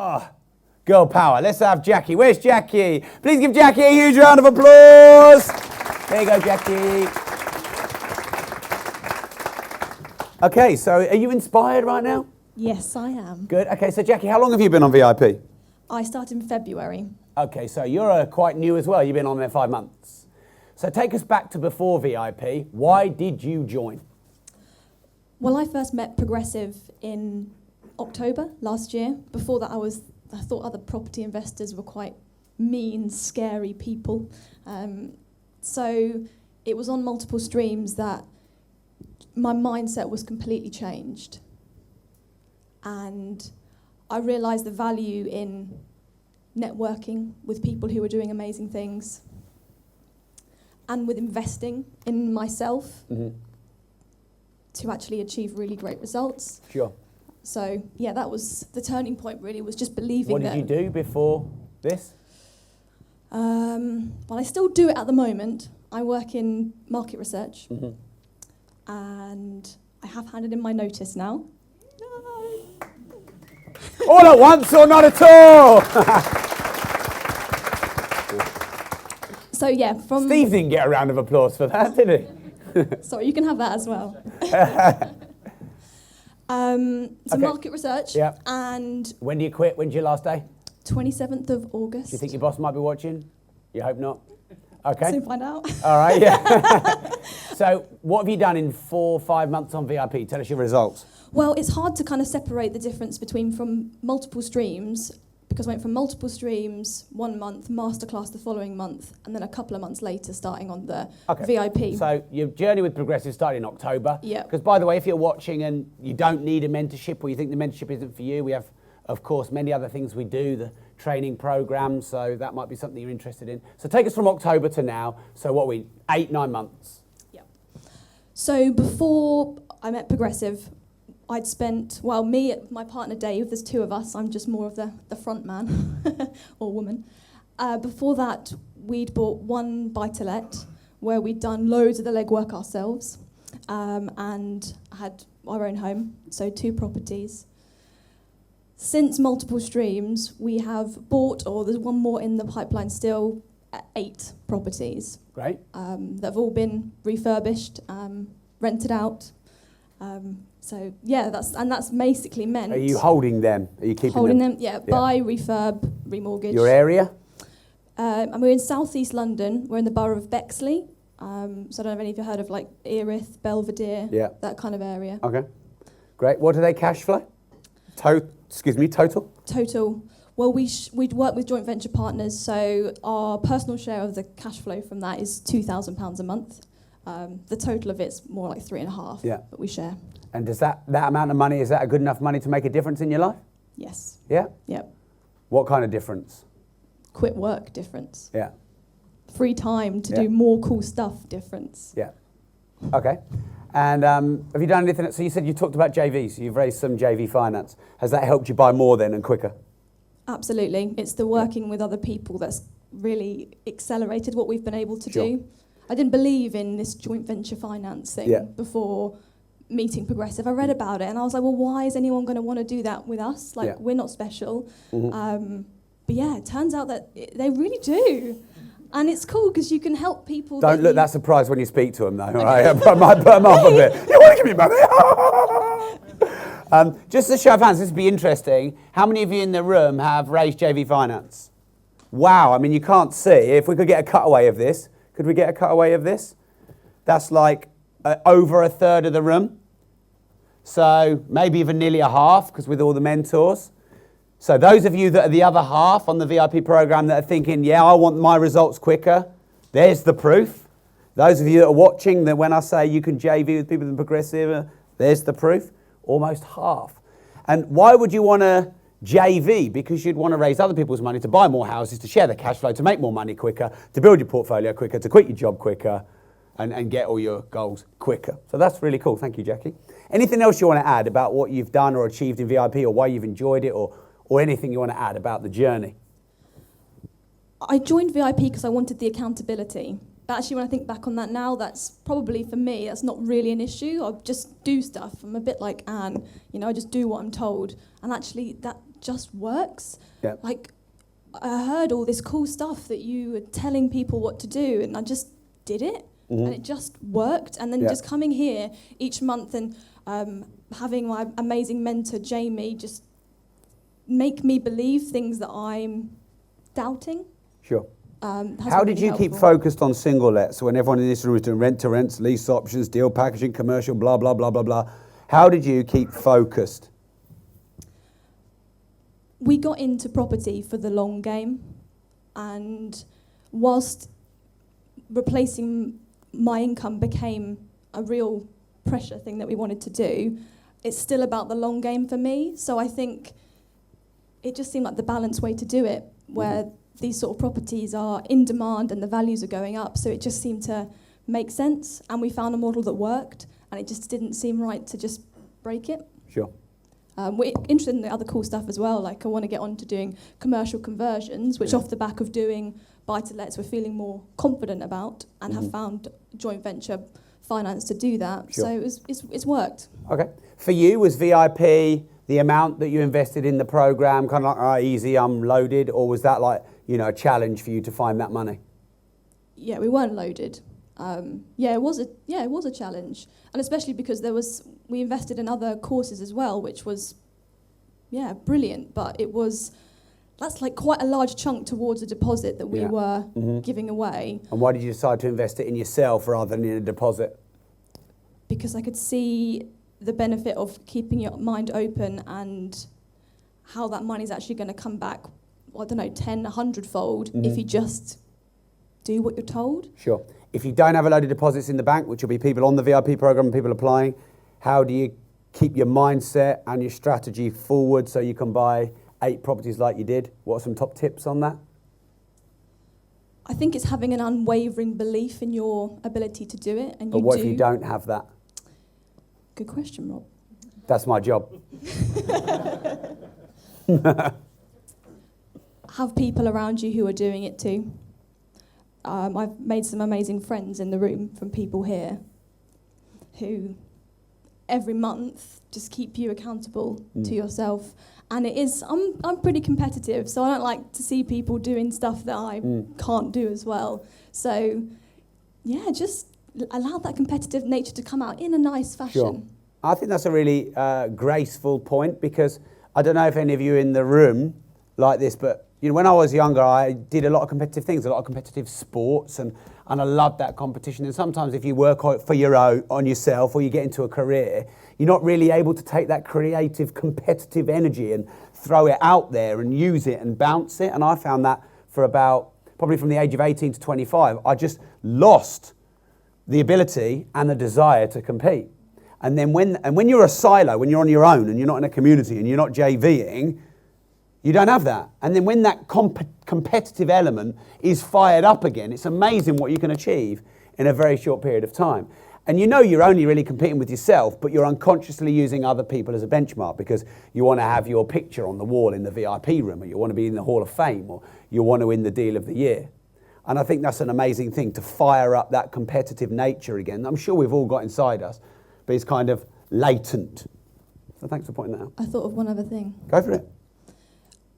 Oh, girl power. Let's have Jackie. Where's Jackie? Please give Jackie a huge round of applause. There you go, Jackie. Okay, so are you inspired right now? Yes, I am. Good. Okay, so Jackie, how long have you been on VIP? I started in February. Okay, so you're quite new as well. You've been on there 5 months. So take us back to before VIP. Why did you join? Well, I first met Progressive in October last year. Before that, I thought other property investors were quite mean, scary people. So it was on multiple streams that my mindset was completely changed. And I realised the value in networking with people who were doing amazing things and with investing in myself to actually achieve really great results. Sure. So, yeah, that was the turning point, really, was just believing What did you do before this? Well, I still do it at the moment. I work in market research. And I have handed in my notice now. All at once or not at all? So yeah, from... Steve didn't get a round of applause for that, did he? Sorry, you can have that as well. So market research. Yeah. And... When do you quit? When's your last day? 27th of August. Do you think your boss might be watching? You hope not? Okay. Soon find out. All right, yeah. So what have you done in 4 or 5 months on VIP? Tell us your results. Well, it's hard to kind of separate the difference between from multiple streams, because I went from multiple streams 1 month, masterclass the following month, and then a couple of months later starting on the VIP. So your journey with Progressive started in October. Yeah. Because by the way, if you're watching and you don't need a mentorship or you think the mentorship isn't for you, we have, of course, many other things we do, the training programs, so that might be something you're interested in. So take us from October to now. So what are we, 8, 9 months? Yeah. So before I met Progressive, I'd spent, well, my partner Dave, there's 2 of us, I'm just more of the front man or woman. Before that, we'd bought 1 buy-to-let where we'd done loads of the legwork ourselves and had our own home, so 2 properties. Since multiple streams, we have bought, or there's 1 more in the pipeline still, 8 properties. Great. That have all been refurbished, rented out. So yeah, that's basically meant. Are you holding them? Are you keeping holding them? Yeah, buy, refurb, remortgage. Your area? And we're in South East London. We're in the borough of Bexley. So I don't know if any of you heard of like Erith, Belvedere, that kind of area. Okay, great. What do they cash flow? Total? Total. Well, we'd work with joint venture partners, so our personal share of the cash flow from that is £2,000 a month. The total of it's more like 3.5 that we share. And does that amount of money, is that a good enough money to make a difference in your life? Yes. Yeah? Yep. What kind of difference? Quit work difference. Yeah. Free time to do more cool stuff difference. Yeah. Okay. And have you done anything? So you said you talked about JVs. So you've raised some JV finance. Has that helped you buy more then and quicker? Absolutely. It's the working with other people that's really accelerated what we've been able to do. I didn't believe in this joint venture financing before meeting Progressive. I read about it and I was like, well, why is anyone going to want to do that with us? Like, we're not special. But yeah, it turns out that they really do. And it's cool because you can help people. Don't look that surprised when you speak to them, though. All right, I might put them off a bit. You want to give me money? Just a show of hands, this would be interesting. How many of you in the room have raised JV finance? Wow, I mean, you can't see. If we could get a cutaway of this, could we get a cutaway of this? That's like over a third of the room. So maybe even nearly a half, because with all the mentors. So those of you that are the other half on the VIP program that are thinking, yeah, I want my results quicker, there's the proof. Those of you that are watching, that when I say you can JV with people in Progressive, there's the proof. Almost half. And why would you want to JV? Because you'd want to raise other people's money to buy more houses, to share the cash flow, to make more money quicker, to build your portfolio quicker, to quit your job quicker, and get all your goals quicker. So that's really cool. Thank you, Jackie. Anything else you want to add about what you've done or achieved in VIP, or why you've enjoyed it, or anything you want to add about the journey? I joined VIP because I wanted the accountability. But actually, when I think back on that now, that's probably, for me, that's not really an issue. I just do stuff. I'm a bit like Anne, I just do what I'm told. And actually, that just works. Yeah. Like, I heard all this cool stuff that you were telling people what to do, and I just did it, and it just worked. And then just coming here each month and having my amazing mentor, Jamie, just make me believe things that I'm doubting. Sure. How did you keep focused on single lets when everyone in this room was doing rent to rents, lease options, deal packaging, commercial, blah, blah, blah, blah, blah? How did you keep focused? We got into property for the long game, and whilst replacing my income became a real pressure thing that we wanted to do, it's still about the long game for me. So I think it just seemed like the balanced way to do it, where these sort of properties are in demand and the values are going up, so it just seemed to make sense, and we found a model that worked, and it just didn't seem right to just break it. Sure. We're interested in the other cool stuff as well, like I want to get on to doing commercial conversions, which off the back of doing buy-to-lets we're feeling more confident about, and have found joint venture finance to do that. Sure. So it's worked. Okay. For you, was VIP the amount that you invested in the program kind of like, easy, I'm loaded, or was that like, a challenge for you to find that money? Yeah, we weren't loaded. It was a challenge, and especially because we invested in other courses as well, which was brilliant. But that's like quite a large chunk towards a deposit that we were giving away. And why did you decide to invest it in yourself rather than in a deposit? Because I could see the benefit of keeping your mind open and how that money's actually going to come back, 10, 100-fold if you just do what you're told. Sure. If you don't have a load of deposits in the bank, which will be people on the VIP program and people applying, how do you keep your mindset and your strategy forward so you can buy 8 properties like you did? What are some top tips on that? I think it's having an unwavering belief in your ability to do it. But what if you don't have that? Good question, Rob. That's my job. Have people around you who are doing it too. I've made some amazing friends in the room from people here who every month just keep you accountable to yourself. And I'm pretty competitive, so I don't like to see people doing stuff that I can't do as well. So, just allow that competitive nature to come out in a nice fashion. Sure. I think that's a really graceful point, because I don't know if any of you in the room like this, but when I was younger, I did a lot of competitive things, a lot of competitive sports, and I loved that competition. And sometimes if you work for on yourself, or you get into a career, you're not really able to take that creative, competitive energy and throw it out there and use it and bounce it. And I found that for probably from the age of 18 to 25, I just lost the ability and the desire to compete. And then when you're a silo, when you're on your own and you're not in a community and you're not JVing, you don't have that. And then when that competitive element is fired up again, it's amazing what you can achieve in a very short period of time. And you're only really competing with yourself, but you're unconsciously using other people as a benchmark, because you want to have your picture on the wall in the VIP room, or you want to be in the Hall of Fame, or you want to win the deal of the year. And I think that's an amazing thing, to fire up that competitive nature again. I'm sure we've all got inside us, but it's kind of latent. So thanks for pointing that out. I thought of one other thing. Go for it.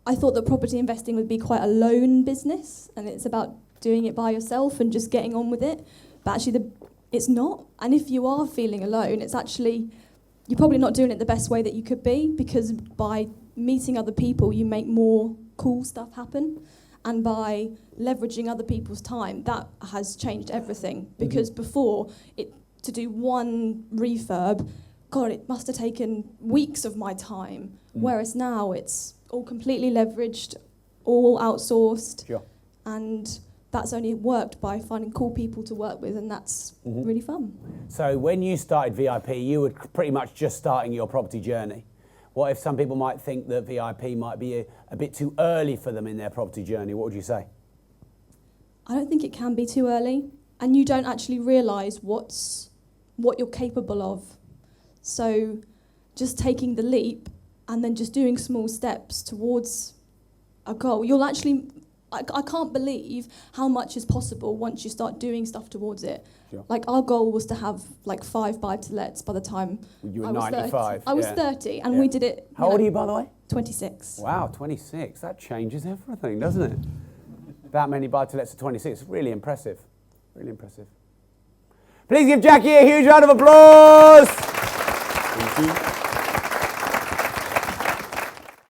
I thought that property investing would be quite a lone business, and it's about doing it by yourself and just getting on with it. But actually, it's not. And if you are feeling alone, you're probably not doing it the best way that you could be, because by meeting other people, you make more cool stuff happen. And by leveraging other people's time, that has changed everything. Because before, to do one refurb, God, it must have taken weeks of my time. Whereas now it's all completely leveraged, all outsourced. Sure. And that's only worked by finding cool people to work with, and that's really fun. So when you started VIP, you were pretty much just starting your property journey. What if some people might think that VIP might be a bit too early for them in their property journey? What would you say? I don't think it can be too early, and you don't actually realise what you're capable of. So just taking the leap and then just doing small steps towards a goal, you'll actually... I can't believe how much is possible once you start doing stuff towards it. Sure. Like, our goal was to have 5 buy-to-lets by the time you were 95. I was 30, and we did it. How old are you, by the way? 26. Wow, 26. That changes everything, doesn't it? That many buy-to-lets at 26. Really impressive. Really impressive. Please give Jackie a huge round of applause. Thank you.